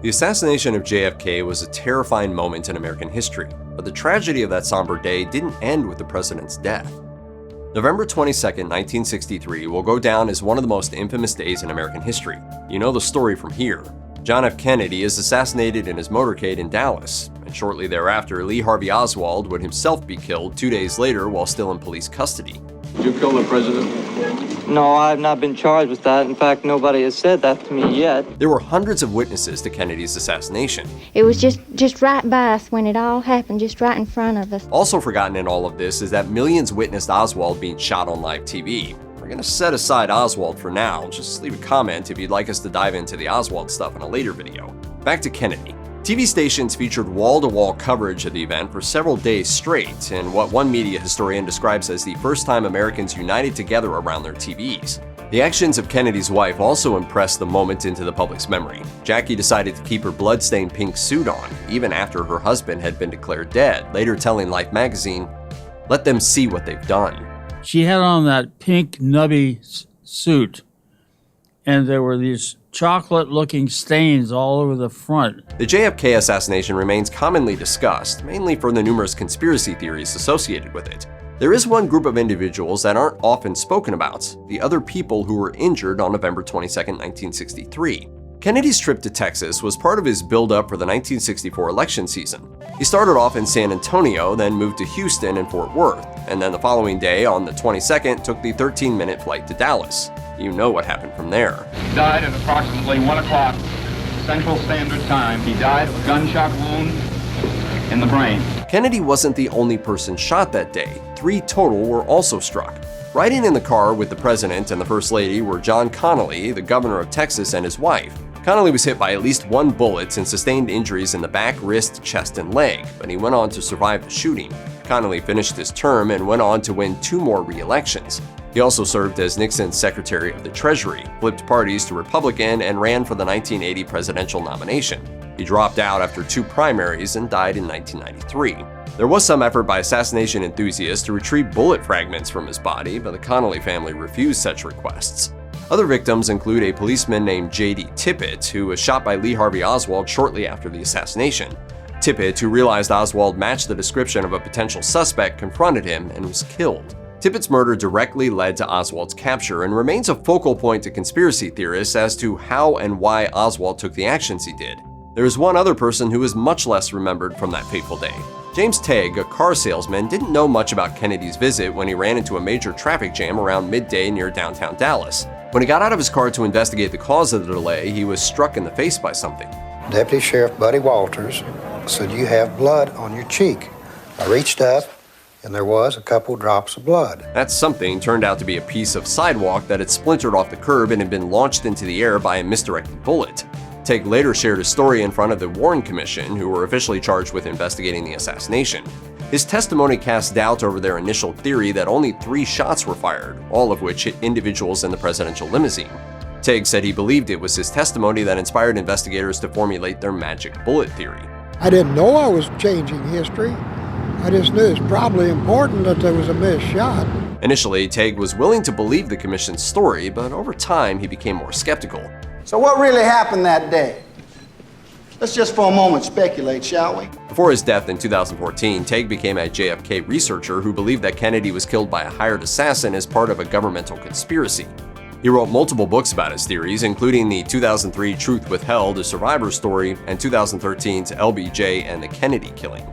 The assassination of JFK was a terrifying moment in American history, but the tragedy of that somber day didn't end with the president's death. November 22, 1963 will go down as one of the most infamous days in American history. You know the story from here. John F. Kennedy is assassinated in his motorcade in Dallas, and shortly thereafter, Lee Harvey Oswald would himself be killed 2 days later while still in police custody. Did you kill the president? No, I've not been charged with that. In fact, nobody has said that to me yet. There were hundreds of witnesses to Kennedy's assassination. It was just right by us when it all happened, just right in front of us. Also forgotten in all of this is that millions witnessed Oswald being shot on live TV. We're gonna set aside Oswald for now. Just leave a comment if you'd like us to dive into the Oswald stuff in a later video. Back to Kennedy. TV stations featured wall-to-wall coverage of the event for several days straight, in what one media historian describes as the first time Americans united together around their TVs. The actions of Kennedy's wife also impressed the moment into the public's memory. Jackie decided to keep her blood-stained pink suit on, even after her husband had been declared dead, later telling Life magazine, "Let them see what they've done." She had on that pink nubby suit, and there were these chocolate-looking stains all over the front. The JFK assassination remains commonly discussed, mainly for the numerous conspiracy theories associated with it. There is one group of individuals that aren't often spoken about, the other people who were injured on November 22, 1963. Kennedy's trip to Texas was part of his build-up for the 1964 election season. He started off in San Antonio, then moved to Houston and Fort Worth, and then the following day, on the 22nd, took the 13-minute flight to Dallas. You know what happened from there. He died at approximately 1 o'clock Central Standard Time. He died of a gunshot wound in the brain. Kennedy wasn't the only person shot that day. 3 total were also struck. Riding in the car with the president and the first lady were John Connally, the governor of Texas, and his wife. Connally was hit by at least 1 bullet and sustained injuries in the back, wrist, chest, and leg, but he went on to survive the shooting. Connally finished his term and went on to win 2 more re-elections. He also served as Nixon's Secretary of the Treasury, flipped parties to Republican, and ran for the 1980 presidential nomination. He dropped out after 2 primaries and died in 1993. There was some effort by assassination enthusiasts to retrieve bullet fragments from his body, but the Connally family refused such requests. Other victims include a policeman named J.D. Tippit, who was shot by Lee Harvey Oswald shortly after the assassination. Tippit, who realized Oswald matched the description of a potential suspect, confronted him and was killed. Tippit's murder directly led to Oswald's capture and remains a focal point to conspiracy theorists as to how and why Oswald took the actions he did. There is one other person who is much less remembered from that fateful day. James Tague, a car salesman, didn't know much about Kennedy's visit when he ran into a major traffic jam around midday near downtown Dallas. When he got out of his car to investigate the cause of the delay, he was struck in the face by something. Deputy Sheriff Buddy Walters said, "You have blood on your cheek." I reached up, and there was a couple drops of blood. That something turned out to be a piece of sidewalk that had splintered off the curb and had been launched into the air by a misdirected bullet. Tague later shared his story in front of the Warren Commission, who were officially charged with investigating the assassination. His testimony cast doubt over their initial theory that only 3 shots were fired, all of which hit individuals in the presidential limousine. Tague said he believed it was his testimony that inspired investigators to formulate their magic bullet theory. I didn't know I was changing history. I just knew it's probably important that there was a missed shot. Initially, Tague was willing to believe the commission's story, but over time he became more skeptical. So what really happened that day? Let's just for a moment speculate, shall we? Before his death in 2014, Tague became a JFK researcher who believed that Kennedy was killed by a hired assassin as part of a governmental conspiracy. He wrote multiple books about his theories, including the 2003 Truth Withheld, a survivor story, and 2013's LBJ and the Kennedy Killing.